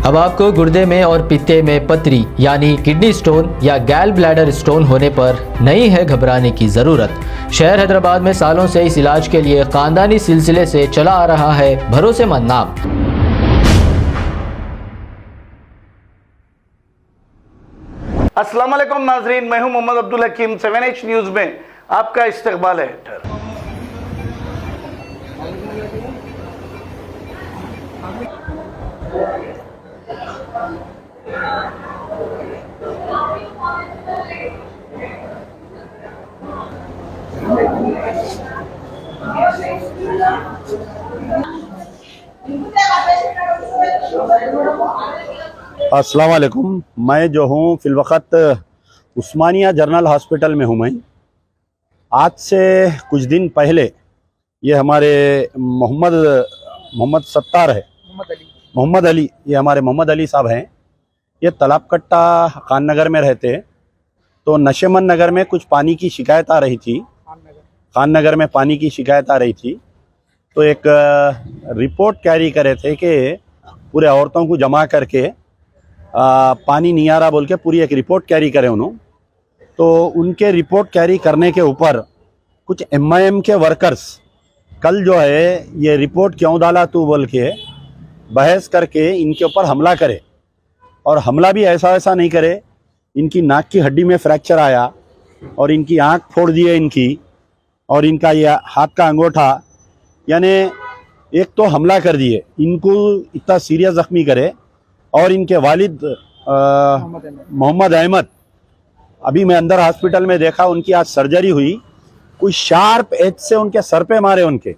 अब आपको गुर्दे में और पित्ते में पथरी यानी किडनी स्टोन या गैल ब्लैडर स्टोन होने पर नहीं है घबराने की ज़रूरत। शहर हैदराबाद में सालों से इस इलाज के लिए खानदानी सिलसिले से चला आ रहा है भरोसेमंद नाम। अस्सलाम वालेकुम नाजरीन, मैं हूं मोहम्मद अब्दुल हकीम। 7H न्यूज़ में आपका इस्तकबाल है। अस्सलाम वालेकुम। मैं जो हूँ फ़िलवक़्त उस्मानिया जनरल हॉस्पिटल में हूँ। मैं आज से कुछ दिन पहले ये हमारे मोहम्मद सत्तार है, मोहम्मद अली, ये हमारे मोहम्मद अली साहब हैं। ये तालाब कट्टा खान नगर में रहते हैं। तो नशेमन नगर में कुछ पानी की शिकायत आ रही थी, खान नगर में पानी की शिकायत आ रही थी। तो एक रिपोर्ट कैरी करे थे कि पूरे औरतों को जमा करके पानी नहीं आ रहा बोल के पूरी एक रिपोर्ट कैरी करे उन्होंने। तो उनके रिपोर्ट कैरी करने के ऊपर कुछ MIM के वर्कर्स कल जो है ये रिपोर्ट क्यों डाला तू बोल के बहस करके इनके ऊपर हमला करे। और हमला भी ऐसा वैसा नहीं करे, इनकी नाक की हड्डी में फ्रैक्चर आया और इनकी आँख फोड़ दी है इनकी, और इनका ये हाथ का अंगूठा, यानी एक तो हमला कर दिए, इनको इतना सीरियस जख्मी करे। और इनके वालिद मोहम्मद अहमद, अभी मैं अंदर हॉस्पिटल में देखा, उनकी आज सर्जरी हुई। कोई शार्प एज से उनके सर पे मारे उनके,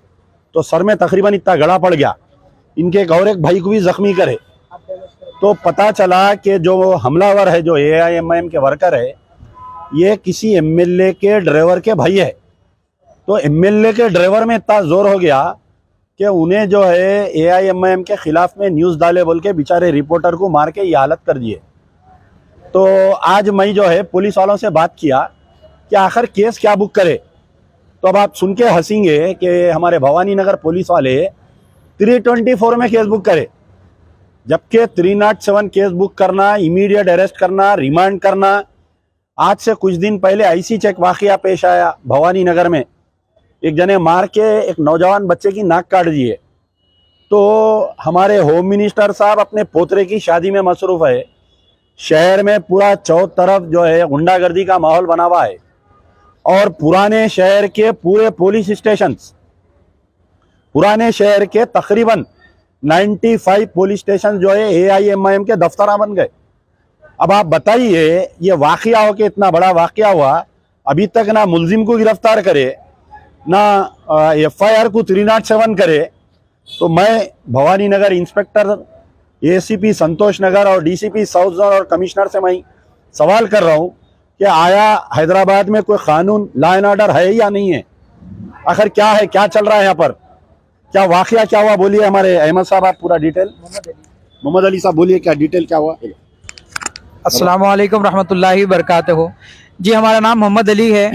तो सर में तकरीबन इतना गड़ा पड़ गया। इनके एक और एक भाई को भी जख्मी करे। तो पता चला कि जो हमलावर है, जो AIMIM के वर्कर है, ये किसी MLA के ड्राइवर के भाई है। तो MLA के ड्राइवर में इतना जोर हो गया कि उन्हें जो है AIMIM के खिलाफ में न्यूज़ डाले बोल के बेचारे रिपोर्टर को मार के ये हालत कर दिए। तो आज मैं जो है पुलिस वालों से बात किया कि आखिर केस क्या बुक करे। तो अब आप सुन के हंसेंगे कि हमारे भवानी नगर पुलिस वाले 324 में केस बुक करे, जबकि 307 केस बुक करना, इमीडिएट अरेस्ट करना, रिमांड करना। आज से कुछ दिन पहले ऐसी चेक वाकया पेश आया भवानी नगर में, एक जने मार के एक नौजवान बच्चे की नाक काट दिए। तो हमारे होम मिनिस्टर साहब अपने पोतरे की शादी में मसरूफ़ है। शहर में पूरा चौथ तरफ जो है गुंडागर्दी का माहौल बना हुआ है। और पुराने शहर के पूरे पुलिस स्टेशंस, पुराने शहर के तकरीबन 95 पुलिस स्टेशन जो है AIMIM के दफ्तरा बन गए। अब आप बताइए, ये वाकया हो के इतना बड़ा वाकया हुआ, अभी तक ना मुलजिम को गिरफ्तार करे, ना FIR को 307 करे। तो मैं भवानी नगर इंस्पेक्टर ACP संतोष नगर और DCP साउथ जोन और कमिश्नर से मैं सवाल कर रहा हूँ कि आया हैदराबाद में कोई कानून, लॉ एंड ऑर्डर है या नहीं है? आखिर क्या है, क्या चल रहा है यहाँ पर, क्या वाकया क्या हुआ? बोलिए हमारे अहमद साहब, आप पूरा डिटेल। मोहम्मद अली साहब बोलिए, क्या डिटेल क्या हुआ? अस्सलाम वालेकुम रहमतुल्लाहि बरकातहू। जी, हमारा नाम मोहम्मद अली है।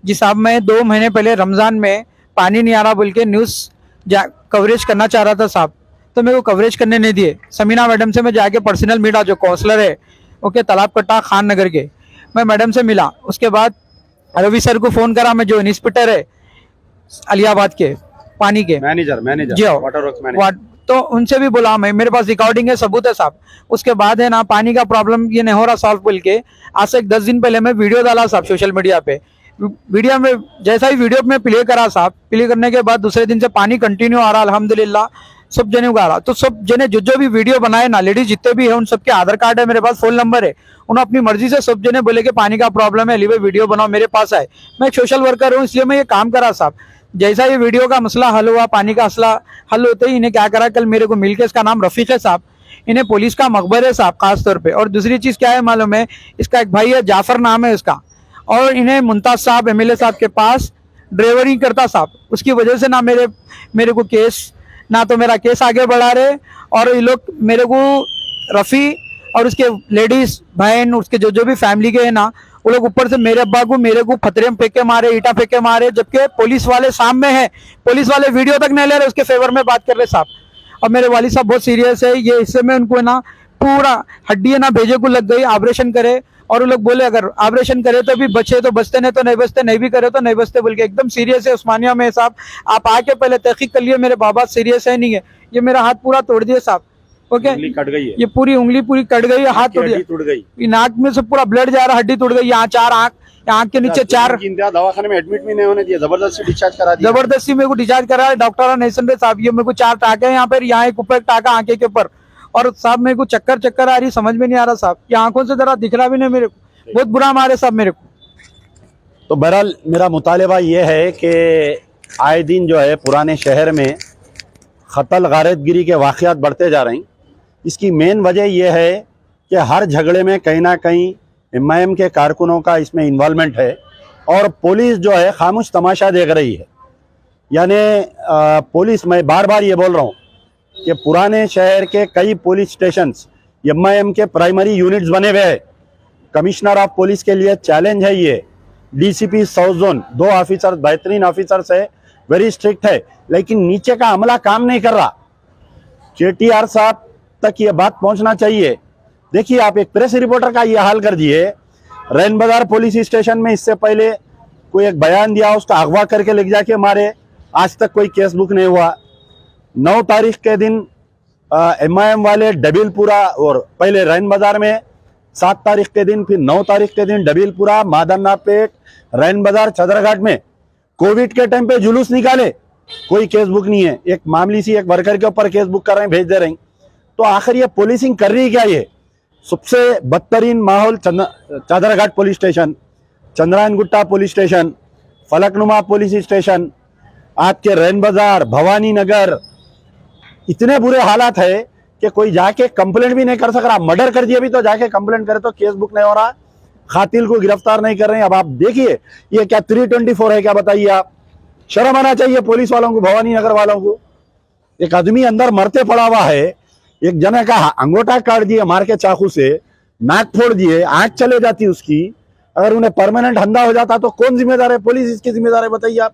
जी साहब, मैं 2 महीने पहले रमज़ान में पानी नहीं आ रहा बोल के न्यूज़ कवरेज करना चाह रहा था साहब, तो मेरे को कवरेज करने नहीं दिए। समीना मैडम से मैं जाके पर्सनल मिला, जो काउंसलर है ओके तालाब कट्टा खान नगर के, मैं मैडम से मिला। उसके बाद रवि सर को फ़ोन करा, मैं जो इंस्पेक्टर है अलियाबाद के पानी के मैनेजर जी वाटर वर्क्स मैनेजर, तो उनसे भी बोला मैं, मेरे पास रिकॉर्डिंग है, सबूत है साहब। उसके बाद है ना पानी का प्रॉब्लम ये नहीं हो रहा सॉल्व बोल के आज से 10 दिन पहले मैं वीडियो डाला साहब सोशल मीडिया पे। वीडियो में जैसा ही वीडियो में प्ले करा साहब, प्ले करने के बाद दूसरे दिन से पानी कंटिन्यू आ रहा, अल्हम्दुलिल्लाह सब जने उगा रहा। तो सब जने जो भी वीडियो बनाए ना, लेडीज जितने भी है, उन सबके आधार कार्ड है मेरे पास, फोन नंबर है। उन्होंने अपनी मर्जी से सब जने बोले कि पानी का प्रॉब्लम है, अली भाई वीडियो बनाओ, मेरे पास है। मैं एक सोशल वर्कर हूँ, इसलिए मैं ये काम करा साहब। जैसा ये वीडियो का मसला हल हुआ, पानी का मसला हल होते ही इन्हें क्या करा, कल मेरे को मिलकर, इसका नाम रफीक है साहब, इन्हें पुलिस का मकबर है साहब खास तौर पे। और दूसरी चीज़ क्या है मालूम है, इसका एक भाई है जाफर नाम है उसका, और इन्हें मुमताज साहब MLA साहब के पास ड्राइवरिंग करता साहब। उसकी वजह से ना मेरे को केस, ना तो मेरा केस आगे बढ़ा रहे, और ये लोग मेरे को रफ़ी और उसके लेडीज बहन, उसके जो भी फैमिली के है ना, वो लोग ऊपर से मेरे अब्बा को, मेरे को खतरे में फेंक के मारे, ईटा फेंक के मारे, जबकि पुलिस वाले सामने हैं, पुलिस वाले वीडियो तक नहीं ले रहे, उसके फेवर में बात कर रहे साहब। और मेरे वालिद साहब बहुत सीरियस है, ये इससे में उनको है ना पूरा हड्डी है ना भेजे को लग गई, ऑपरेशन करे, और वो लोग बोले अगर ऑपरेशन करे तो भी बचे तो बचते, नहीं तो नहीं बचते, नहीं भी करे तो नहीं बचते बोल के एकदम सीरियस है उस्मानिया में साहब। आप आके पहले तहकीक कर लिए, मेरे बाबा सीरियस है नहीं है, ये मेरा हाथ पूरा तोड़ दिया साहब। ओके, उंगली कट गई है, ये पूरी उंगली पूरी कट गई है, हाथ की टूट हड्डी गया, टूट गई, नाक में से पूरा ब्लड जा रहा, हड्डी टूट गई, यहाँ 4 आँख के नीचे 4, दवाखाने में एडमिट भी नहीं होने दिया, जबरदस्ती डिस्चार्ज करा दिया। जबरदस्ती मेरे को डिस्चार्ज करा है डॉक्टर नहीं सुन रहे साहब। ये मेरे को 4 टाके हैं यहाँ पर, यहाँ एक ऊपर एक टाका आंखें के ऊपर, और साहब मेरे को चक्कर आ रही, समझ में नहीं आ रहा साहब, ये आंखों से जरा दिख रहा भी नहीं मेरे को, बहुत बुरा मारे साहब मेरे को। तो बहरहाल मेरा मुतालिबा ये है कि आए दिन जो है पुराने शहर में क़त्ल गारतगिरी के वाक़यात बढ़ते जा रहे हैं। इसकी मेन वजह यह है कि हर झगड़े में कहीं ना कहीं MIM के कारकुनों का इसमें इन्वॉल्वमेंट है, और पुलिस जो है खामोश तमाशा देख रही है। यानी पुलिस, मैं बार बार ये बोल रहा हूँ कि पुराने शहर के कई पुलिस स्टेशंस MIM के प्राइमरी यूनिट्स बने हुए हैं। कमिश्नर ऑफ पुलिस के लिए चैलेंज है ये। DCP साउथ जोन 2 ऑफिसर बेहतरीन ऑफिसर्स है, वेरी स्ट्रिक्ट है, लेकिन नीचे का अमला काम नहीं कर रहा। KTR साहब तक ये बात पहुंचना चाहिए। देखिए, आप एक प्रेस रिपोर्टर का ये हाल कर दिए। रैन बाजार पुलिस स्टेशन में इससे पहले कोई एक बयान दिया, उसका अगवा करके ले जाके मारे, आज तक कोई केस बुक नहीं हुआ। 9 तारीख के दिन MIM वाले डबीलपुरा, और पहले रैन बाजार में 7 तारीख के दिन, फिर 9 तारीख के दिन डबीलपुरा, मादन्नापेट, रैन बाजार, चदरघाट में कोविड के टाइम पे जुलूस निकाले, कोई केस बुक नहीं है। एक मामूली सी एक वर्कर के ऊपर केस बुक कर रहे हैं, भेज दे रहे हैं। तो आखिर ये पुलिसिंग कर रही क्या? ये सबसे बदतरीन माहौल Chaderghat police station, Chandrayan Gutta police station, Falaknuma police station, आपके रैन बाजार, भवानी नगर, इतने बुरे हालात है कि कोई जाके कंप्लेंट भी नहीं कर सक रहा। मर्डर कर दिया भी तो जाके कंप्लेंट करे तो केस बुक नहीं हो रहा, कातिल को गिरफ्तार नहीं कर रहे हैं। अब आप देखिए, ये क्या 324 है क्या? बताइए आप। शर्म आना चाहिए पुलिस वालों को, भवानी नगर वालों को। एक आदमी अंदर मरते पड़ा हुआ है, एक जने का अंगूठा काट दिए मार के चाकू से, नाक फोड़ दिए, आंख चले जाती उसकी। अगर उन्हें परमानेंट हंधा हो जाता तो कौन जिम्मेदार है? पुलिस इसकी जिम्मेदार है, बताइए आप।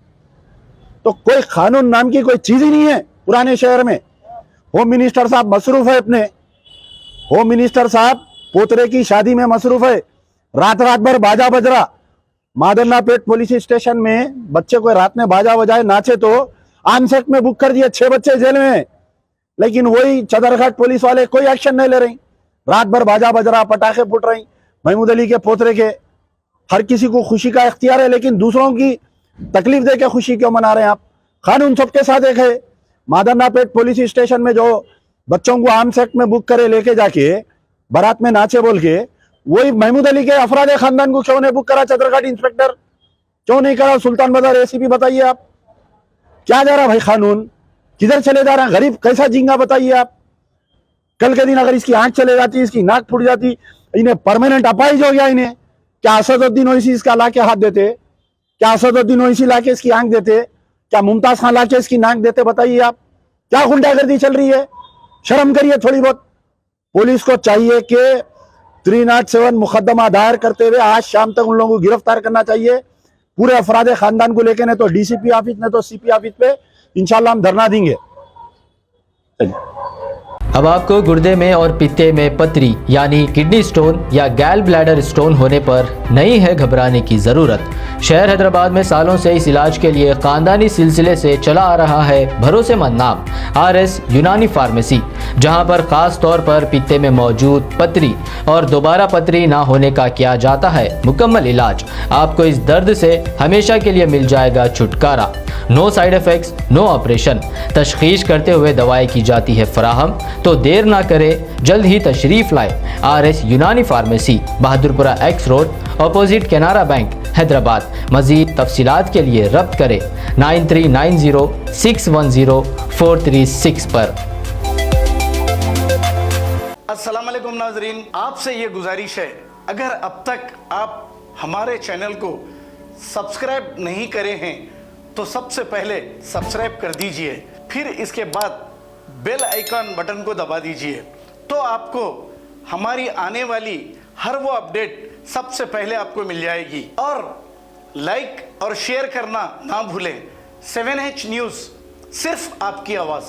तो कोई कानून नाम की कोई चीज ही नहीं है पुराने शहर में। होम मिनिस्टर साहब मसरूफ है अपने, होम मिनिस्टर साहब पोतरे की शादी में मसरूफ है, रात भर बाजा बज रहा। मादन्नापेट पुलिस स्टेशन में बच्चे को रात में बाजा बजाए नाचे तो आमसेट में बुक कर दिए, 6 बच्चे जेल में। लेकिन वही चदरघाट पुलिस वाले कोई एक्शन नहीं ले रहे। रात भर बाजा बज रहा, पटाखे फूट रहे। महमूद अली के पोतरे के, हर किसी को खुशी का इख्तियार है, लेकिन दूसरों की तकलीफ दे के खुशी क्यों मना रहे हैं आप? कानून सबके साथ एक है। मादन्नापेट पुलिस स्टेशन में जो बच्चों को आर्म सेट में बुक करे लेके जाके बारात में नाचे बोल के, वही महमूद अली के अफराद खानदान को क्यों नहीं बुक करा? चदरघाट इंस्पेक्टर क्यों नहीं करा? सुल्तान बाजार ACP, बताइए आप। क्या जा रहा भाई कानून? किधर चले जा रहा है? गरीब कैसा जींगा बताइए आप। कल के दिन अगर इसकी आंख चले जाती, इसकी नाक फूट जाती, इन्हें परमानेंट अपाइज हो गया इन्हें, क्या असदुद्दीन ओवैसी इसका लाके हाथ देते? क्या असदुद्दीन ओवैसी लाके इसकी आंख देते? क्या मुमताज खान लाके इसकी नाक देते? बताइए आप। क्या गुंडागर्दी चल रही है? शर्म करिए थोड़ी बहुत। पुलिस को चाहिए कि 307 मुकदमा दायर करते हुए आज शाम तक उन लोगों को गिरफ्तार करना चाहिए, पूरे अफराद खानदान को लेकर। नहीं तो DCP ऑफिस, नहीं तो CP ऑफिस पे इंशाल्लाह हम धरना देंगे। अब आपको गुर्दे में और पित्ते में पथरी यानी किडनी स्टोन या गैल ब्लैडर स्टोन होने पर नहीं है घबराने की ज़रूरत। शहर हैदराबाद में सालों से इस इलाज के लिए ख़ानदानी सिलसिले से चला आ रहा है भरोसेमंद नाम RS यूनानी फार्मेसी, जहां पर ख़ास तौर पर पित्ते में मौजूद पथरी और दोबारा पथरी ना होने का किया जाता है मुकम्मल इलाज। आपको इस दर्द से हमेशा के लिए मिल जाएगा छुटकारा। No side effects, no operation, तशखीस करते हुए दवाएं की जाती है फराहम। तो देर ना करें, जल्द ही तशरीफ़ लाए RS यूनानी pharmacy, Bahadurpura X road, opposite Canara bank, Hyderabad. मज़ीद तफसीलात के लिए रब्त करें 9390610436 पर। अस्सलाम वालेकुम नाजरीन, आपसे ये गुजारिश है, अगर अब तक आप हमारे चैनल को सब्सक्राइब नहीं करे हैं तो सबसे पहले सब्सक्राइब कर दीजिए, फिर इसके बाद बेल आइकन बटन को दबा दीजिए, तो आपको हमारी आने वाली हर वो अपडेट सबसे पहले आपको मिल जाएगी। और लाइक और शेयर करना ना भूलें। 7H न्यूज़, सिर्फ आपकी आवाज़।